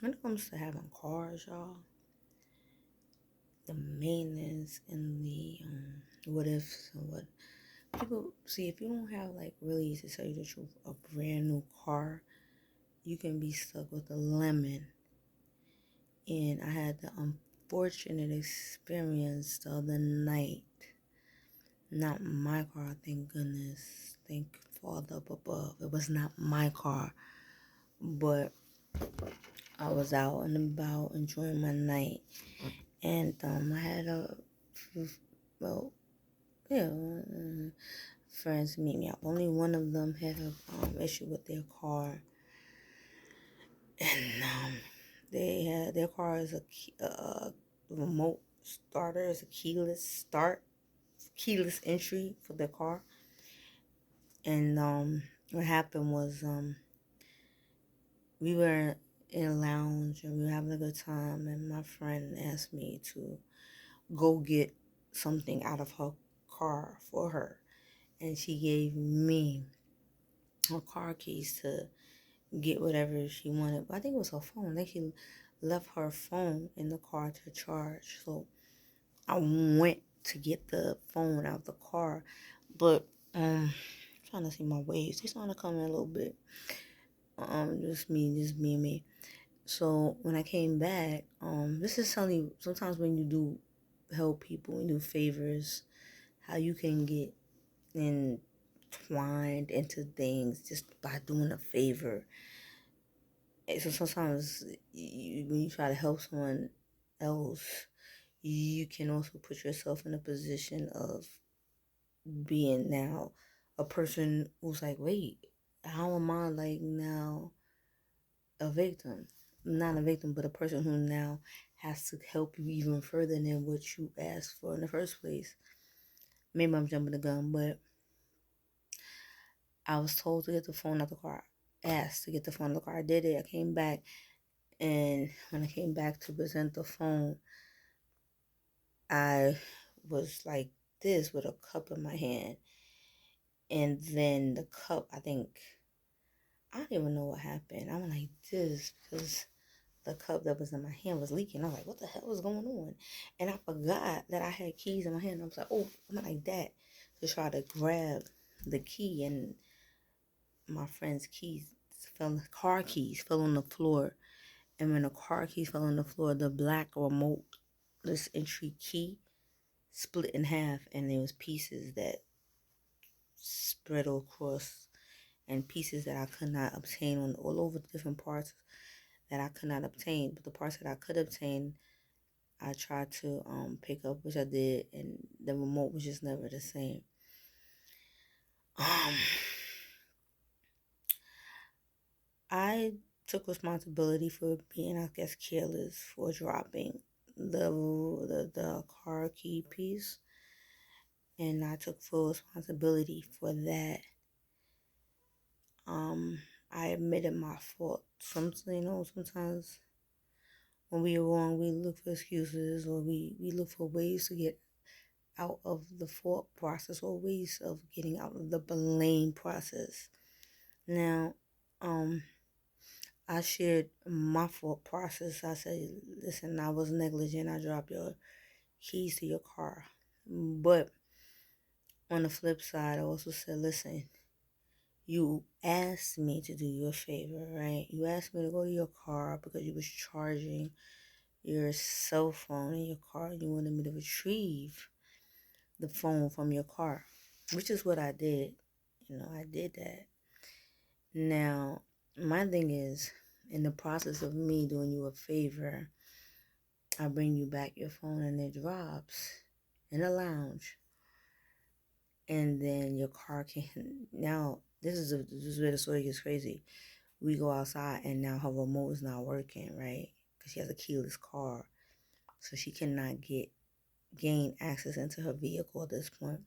When it comes to having cars, y'all, the maintenance and the what ifs and what people see, if you don't have like really, to tell you the truth, a brand new car, you can be stuck with a lemon. And I had the unfortunate experience the other night. Not my car, thank goodness. Thank Father up above. It was not my car, but I was out and about enjoying my night, and I had well, yeah, friends meet me out. Only one of them had a issue with their car, and they had their car is a remote starter, is a keyless start, keyless entry for their car, and what happened was we were in a lounge and we were having a good time, and my friend asked me to go get something out of her car for her, and she gave me her car keys to get whatever she wanted. I think it was her phone. I think she left her phone in the car to charge. So I went to get the phone out of the car, but trying to see my waves. They starting to come in a little bit. Just me. So when I came back, this is telling you sometimes when you do help people, when you do favors, how you can get entwined into things just by doing a favor. And so sometimes when you try to help someone else, you can also put yourself in a position of being now a person who's like, wait, how am I like now a victim? Not a victim, but a person who now has to help you even further than what you asked for in the first place. Maybe I'm jumping the gun, but I was told to get the phone out the car. Asked to get the phone out the car. I did it. I came back, and when I came back to present the phone, I was like this with a cup in my hand. And then the cup, I don't even know what happened. I'm like this because the cup that was in my hand was leaking. I was like, what the hell was going on? And I forgot that I had keys in my hand. I was like, oh, I'm like that to try to grab the key, and my friend's car keys fell on the floor. And when the car keys fell on the floor, the black remote, this entry key, split in half, and there was pieces that spread across, and pieces that I could not obtain on all over the different parts that I could not obtain. But the parts that I could obtain, I tried to pick up, which I did, and the remote was just never the same. Um, I took responsibility for being, I guess, careless for dropping the car key piece, and I took full responsibility for that. I admitted my fault. Sometimes when we are wrong, we look for excuses, or we look for ways to get out of the fault process, or ways of getting out of the blame process. Now, I shared my fault process. I said, listen, I was negligent. I dropped your keys to your car. But on the flip side, I also said, listen, you asked me to do you a favor, right? You asked me to go to your car because you was charging your cell phone in your car. You wanted me to retrieve the phone from your car, which is what I did. I did that. Now, my thing is, in the process of me doing you a favor, I bring you back your phone and it drops in the lounge. And then your car can, now, this is where the story gets crazy. We go outside and now her remote is not working, right? Because she has a keyless car. So she cannot gain access into her vehicle at this point.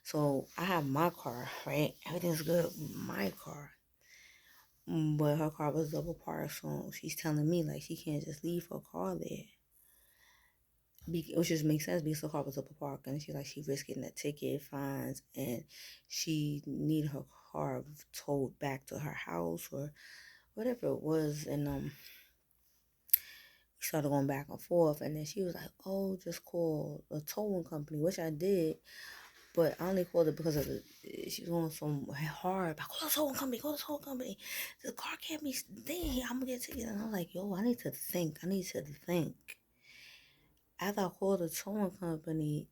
So I have my car, right? Everything's good with my car. But her car was double parked, so she's telling me like she can't just leave her car there. Which just makes sense because her car was double parked, and she's like she risked getting a ticket, fines, and she need her car towed back to her house or whatever it was, and we started going back and forth, and then she was like, "Oh, just call a towing company," which I did, but I only called it because of she was going so hard. Like, call the towing company, call the towing company. The car can't be staying here. I'm gonna get tickets. And I was like, "Yo, I need to think. I need to think." After I called the towing company,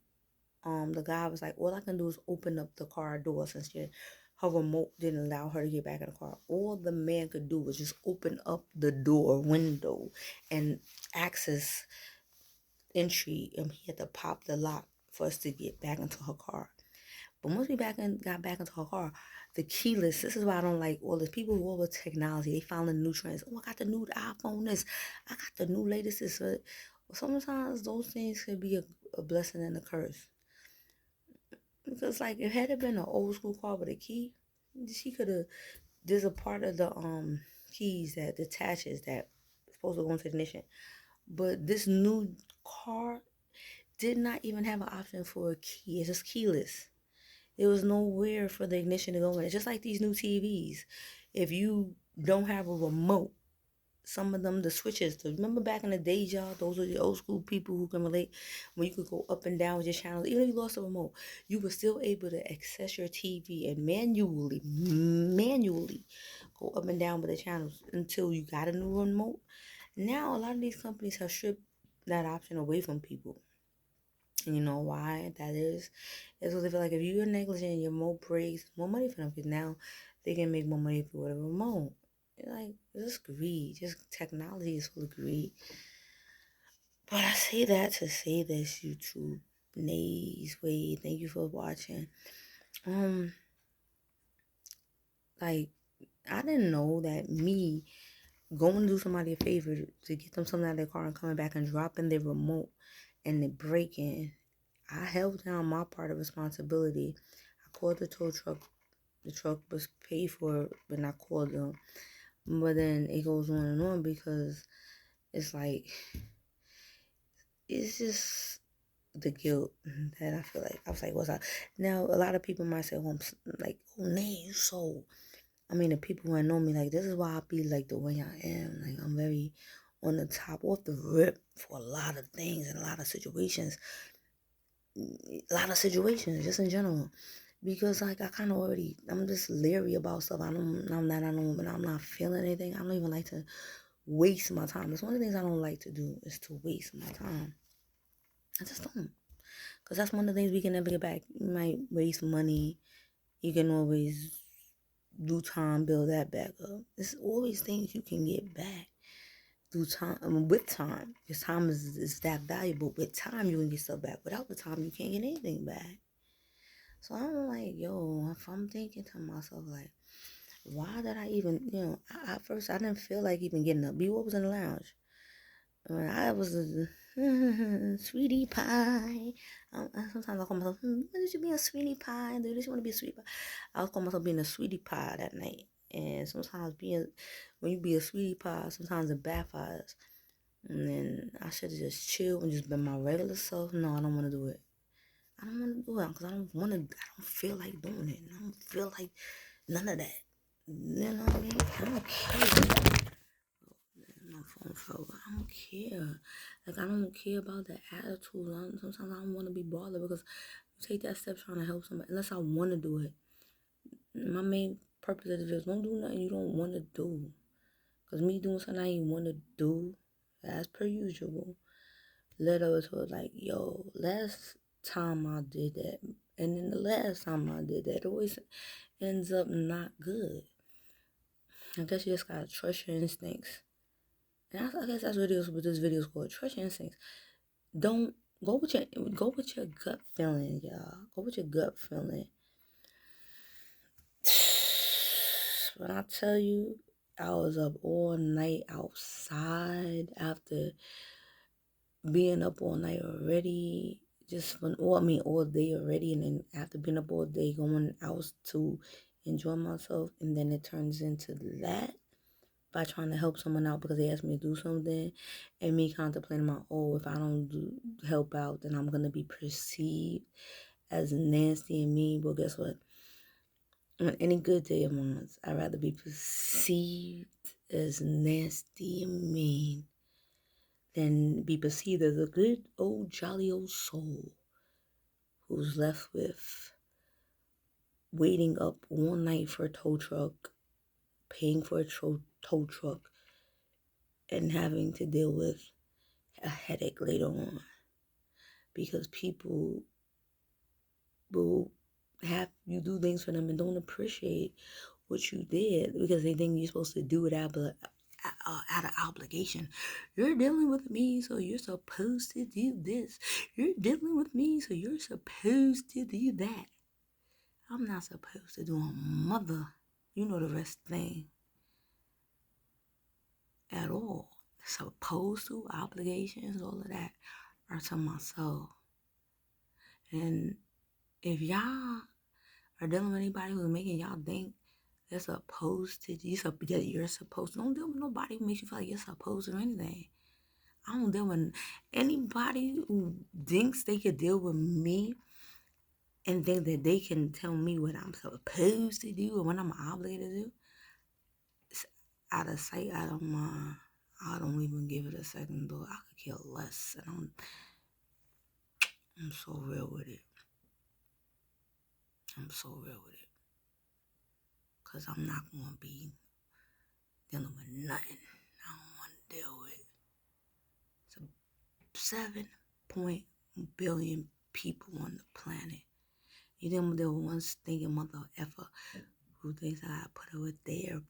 the guy was like, "All I can do is open up the car door since her remote didn't allow her to get back in the car. All the man could do was just open up the door window and access entry, and he had to pop the lock for us to get back into her car. But once we got back into her car, the keyless, this is why I don't like all this. People who over technology, they found the new trends. Oh, I got the new iPhone this. I got the new latest this. Sometimes those things could be a blessing and a curse. Because like if it had been an old school car with a key, she could have, there's a part of the keys that detaches that supposed to go into the ignition. But this new car did not even have an option for a key. It's just keyless. There was nowhere for the ignition to go in. It's just like these new TVs. If you don't have a remote, some of them, the switches, remember back in the days, y'all, those are the old school people who can relate, when you could go up and down with your channels. Even if you lost the remote, you were still able to access your TV and manually go up and down with the channels until you got a new remote. Now, a lot of these companies have stripped that option away from people. And you know why that is? It's because they feel like if you're negligent, your remote breaks, more money for them. Because now they can make more money for the remote. Like, just greed. Just technology is full of greed. But I say that to say this, YouTube. Nays, Wade, thank you for watching. Like, I didn't know that me going to do somebody a favor to get them something out of their car and coming back and dropping their remote and they breaking, I held down my part of responsibility. I called the tow truck. The truck was paid for, but I called them. But then it goes on and on because it's like, it's just the guilt that I feel like. I was like, what's up? Now, a lot of people might say, oh, I'm like, oh, nay, you so. I mean, the people who know me, like, this is why I be like the way I am. Like, I'm very on the top, off the rip for a lot of things and a lot of situations. Just in general. Because, like, I kind of already, I'm just leery about stuff. I'm not feeling anything. I don't even like to waste my time. It's one of the things I don't like to do is to waste my time. I just don't. Because that's one of the things we can never get back. You might waste money. You can always do time, build that back up. There's always things you can get back through time, with time. Because time is that valuable. With time, you can get stuff back. Without the time, you can't get anything back. So I'm like, yo, if I'm thinking to myself, like, why did I even, at first I didn't feel like even getting up. B-What was in the lounge. When I was a sweetie pie. Sometimes I call myself, did you be a sweetie pie? Did you want to be a sweetie pie? I was calling myself being a sweetie pie that night. And sometimes when you be a sweetie pie, sometimes it backfires. And then I should have just chilled and just been my regular self. No, I don't want to do it. I don't want to do it because I don't feel like doing it. I don't feel like none of that. You know what I mean? I don't care. My phone fell. I don't care. Like, I don't care about the attitude. Sometimes I don't want to be bothered because you take that step trying to help somebody unless I want to do it. My main purpose of this is don't do nothing you don't want to do. Because me doing something I ain't want to do, as per usual, led us to like, yo, last time I did that, and then the last time I did that, it always ends up not good. I guess you just gotta trust your instincts. And I guess that's what it is with this video is called. Trust your instincts. Don't go with your gut feeling, y'all. Go with your gut feeling. When I tell you, I was up all night outside after being up all night already. All day already, and then after being up all day, going out to enjoy myself, and then it turns into that by trying to help someone out because they asked me to do something, and me contemplating if I don't help out, then I'm gonna be perceived as nasty and mean. Well, guess what? On any good day of mine, I'd rather be perceived as nasty and mean than be perceived as a good old jolly old soul who's left with waiting up all night for a tow truck, paying for a tow truck, and having to deal with a headache later on. Because people will have you do things for them and don't appreciate what you did because they think you're supposed to do it out of obligation. You're dealing with me, so you're supposed to do this. You're dealing with me, so you're supposed to do that. I'm not supposed to do a mother, you know the rest thing at all. Supposed to, obligations, all of that are to myself. And if y'all are dealing with anybody who's making y'all think they're supposed to, you're supposed to, don't deal with nobody who makes you feel like you're supposed to or anything. I don't deal with anybody who thinks they could deal with me and think that they can tell me what I'm supposed to do or what I'm obligated to do. It's out of sight, out of mind. I don't even give it a second thought. I could care less. And I'm so real with it. I'm so real with it. Because I'm not going to be dealing with nothing I don't want to deal with. It's a 7 billion people on the planet. You them the ones thinking mother effer who thinks I put her there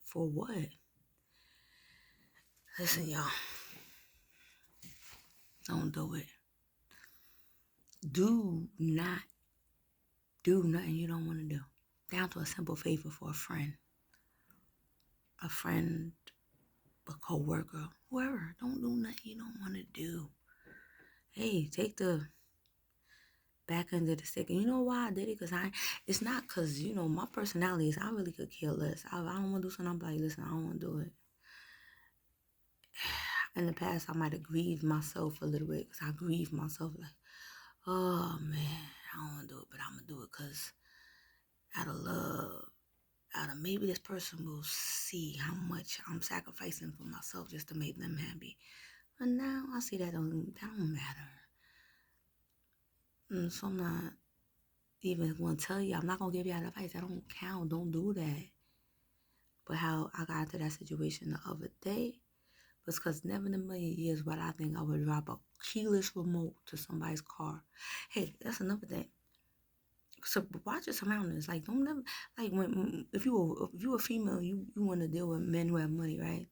for what? Listen, y'all. Don't do it. Do not do nothing you don't want to do. Down to a simple favor for a friend, a co-worker, whoever. Don't do nothing you don't want to do. Hey, take the back under the stick. And you know why I did it? Because it's not because, my personality is I really could care less. I don't want to do something. I'm like, listen, I don't want to do it. In the past, I might have grieved myself a little bit because I grieved myself like, oh man, I don't want to do it, but I'm going to do it because out of love, out of maybe this person will see how much I'm sacrificing for myself just to make them happy. But now I see that don't matter. And so I'm not even going to tell you, I'm not going to give you that advice. That don't count. Don't do that. But how I got into that situation the other day was because never in a million years would I think I would drop a keyless remote to somebody's car. Hey, that's another thing. So watch your surroundings. Like don't never when if you a female, you want to deal with men who have money, right?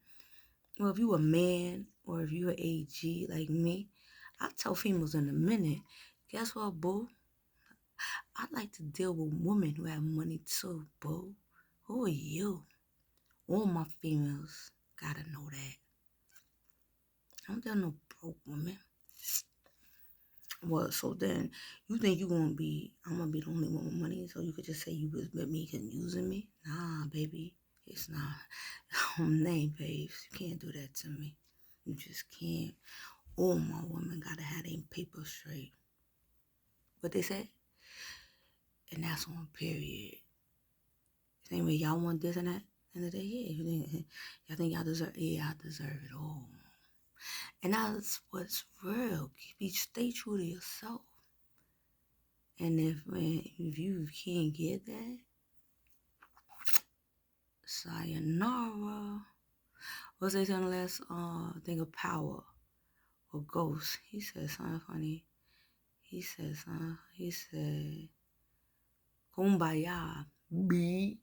Well, if you a man or if you an AG like me, I'll tell females in a minute. Guess what, boo? I like to deal with women who have money too, boo. Who are you? All my females gotta know that. I don't deal with no broke women. Well, so then you think I'm gonna be the only one with money, so you could just say you was with me and using me? Nah, baby, it's not. Nay, babes, you can't do that to me. You just can't. All my women gotta have their paper straight. What they say? And that's on period. Same way y'all want this and that. End of the day, yeah, y'all think y'all deserve? Yeah, I deserve it all. And that's what's real. Stay true to yourself. And if you can't get that, sayonara. What's they saying the last thing of Power or Ghost? He said something funny. He said, Kumbaya, B.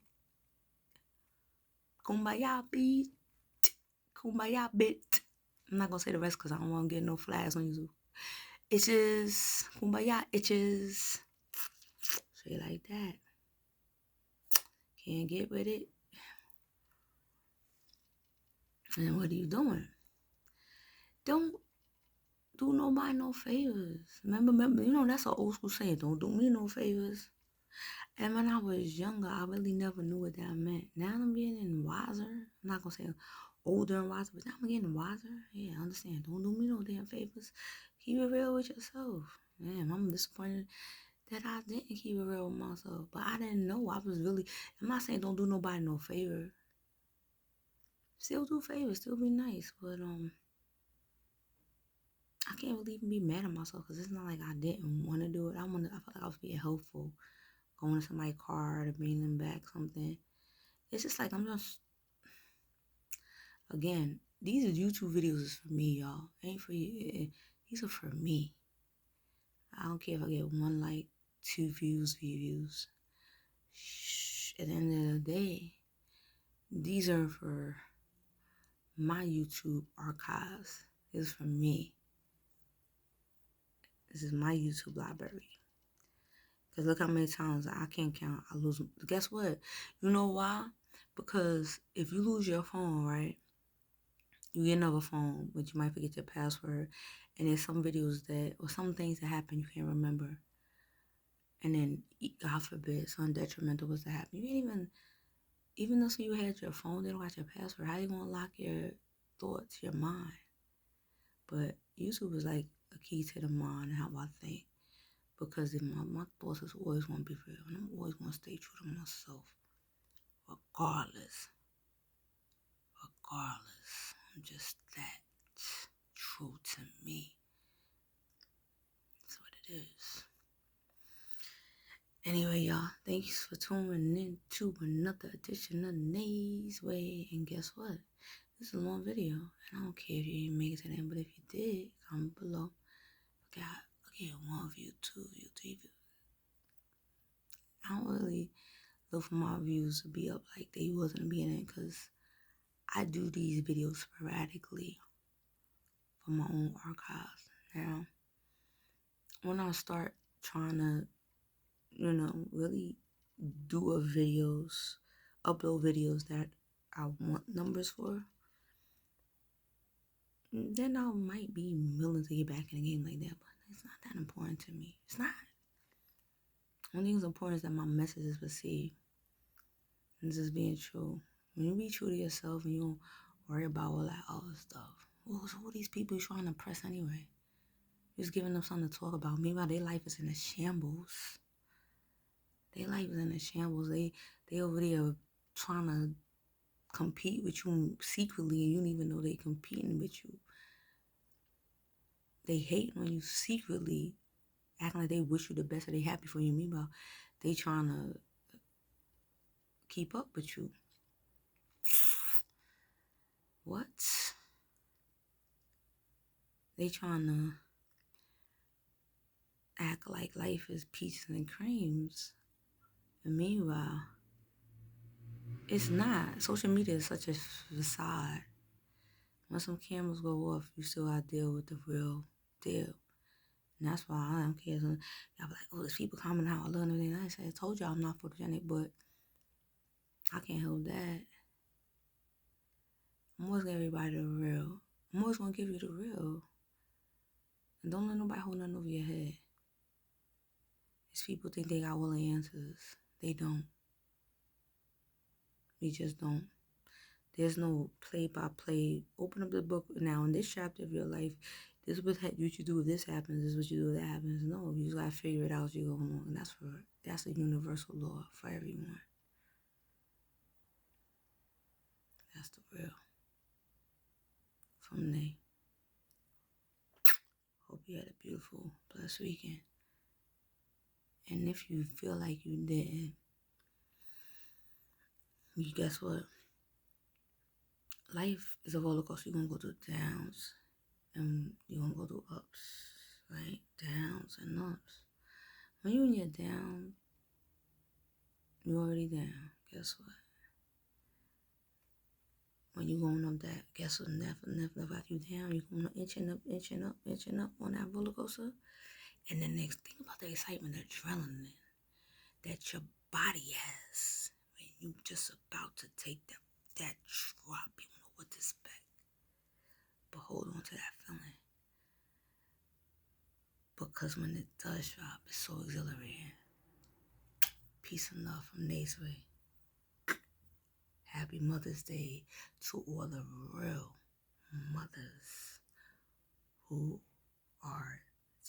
Kumbaya, B. Kumbaya, bit. I'm not gonna say the rest because I don't want to get no flags on YouTube. Itches, kumbaya, itches. Say it like that. Can't get with it. And what are you doing? Don't do nobody no favors. Remember, that's an old school saying, don't do me no favors. And when I was younger, I really never knew what that meant. Now I'm getting wiser. I'm not gonna say older and wiser, but now I'm getting wiser. Yeah, I understand. Don't do me no damn favors. Keep it real with yourself. Man, I'm disappointed that I didn't keep it real with myself. But I didn't know. I'm not saying don't do nobody no favor. Still do favors, still be nice, but I can't really even be mad at myself because it's not like I didn't want to do it. I felt like I was being helpful, going to somebody's car to bring them back something. It's just like I'm just, again, these are YouTube videos is for me, y'all. Ain't for you. These are for me. I don't care if I get 1 like, 2 views, 3 views. At the end of the day, these are for my YouTube archives. This is for me. This is my YouTube library. Because look how many times I can't count. I lose. Guess what? You know why? Because if you lose your phone, right? You get another phone, but you might forget your password. And there's some videos that, or some things that happen you can't remember. And then, God forbid, something detrimental was to happen. You can't even though you had your phone, they don't got your password. How you gonna lock your thoughts, your mind? But YouTube is like a key to the mind and how I think. Because my thoughts is always gonna be real. And I'm always gonna stay true to myself. Regardless. I'm just that true to me. That's what it is. Anyway, y'all, thanks for tuning in to another edition of Nays Way. And guess what? This is a long video. And I don't care if you didn't make it to the end, but if you did, comment below. Okay, 1 view, 2 view, 3 view. I don't really look for my views to be up like they wasn't to be in it because I do these videos sporadically for my own archives. Now, when I start trying to, really upload videos that I want numbers for, then I might be willing to get back in the game like that. But it's not that important to me. It's not. Only thing that's important is that my message is received. And just being true. When you be true to yourself and you don't worry about all that other stuff. Well, so what are these people trying to press anyway? Just giving them something to talk about. Meanwhile, their life is in a shambles. Their life is in a shambles. They over there trying to compete with you secretly and you don't even know they competing with you. They hate when you secretly acting like they wish you the best or they happy for you. Meanwhile, they trying to keep up with you. What? They trying to act like life is peaches and creams. And meanwhile, it's not. Social media is such a facade. When some cameras go off, you still gotta deal with the real deal. And that's why I don't care. Y'all be like, oh, there's people commenting how I love and everything. I told y'all I'm not photogenic, but I can't help that. I'm always gonna give everybody the real. I'm always gonna give you the real. And don't let nobody hold nothing over your head. These people think they got all the answers. They don't. We just don't. There's no play-by-play. Open up the book now. In this chapter of your life, this is what you do if this happens. This is what you do if that happens. No, you just gotta figure it out as you go along. And that's a universal law for everyone. That's the real. From Nay. Hope you had a beautiful, blessed weekend. And if you feel like you didn't, you guess what? Life is a roller coaster. You're gonna go through downs and you're gonna go through ups, right? Downs and ups. When you're in your down, you're already down. Guess what? When you're going up that, guess what? Never got you down. You're going inching up on that roller coaster. And the next thing about the excitement, the adrenaline that your body has when you just about to take that drop. You don't know what to expect. But hold on to that feeling. Because when it does drop, it's so exhilarating. Peace and love from Nays Way. Happy Mother's Day to all the real mothers who are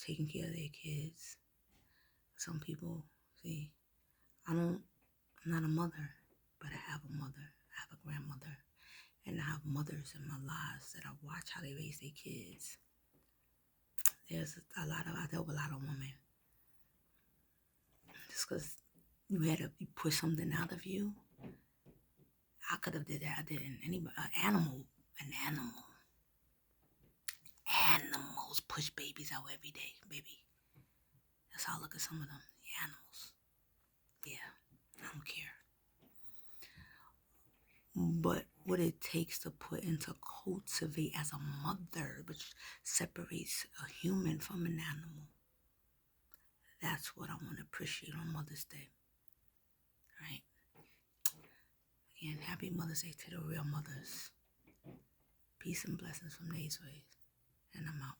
taking care of their kids. Some people, see, I'm not a mother, but I have a mother. I have a grandmother. And I have mothers in my lives that I watch how they raise their kids. There's I dealt with a lot of women. Just because you push something out of you. I could have did that. I didn't. Anybody, an animals push babies out every day, baby. That's how I look at some of them. The animals. Yeah, I don't care. But what it takes to put into cultivate as a mother, which separates a human from an animal. That's what I want to appreciate on Mother's Day. Right? Again, happy Mother's Day to the real mothers. Peace and blessings from Nays Ways. And I'm out.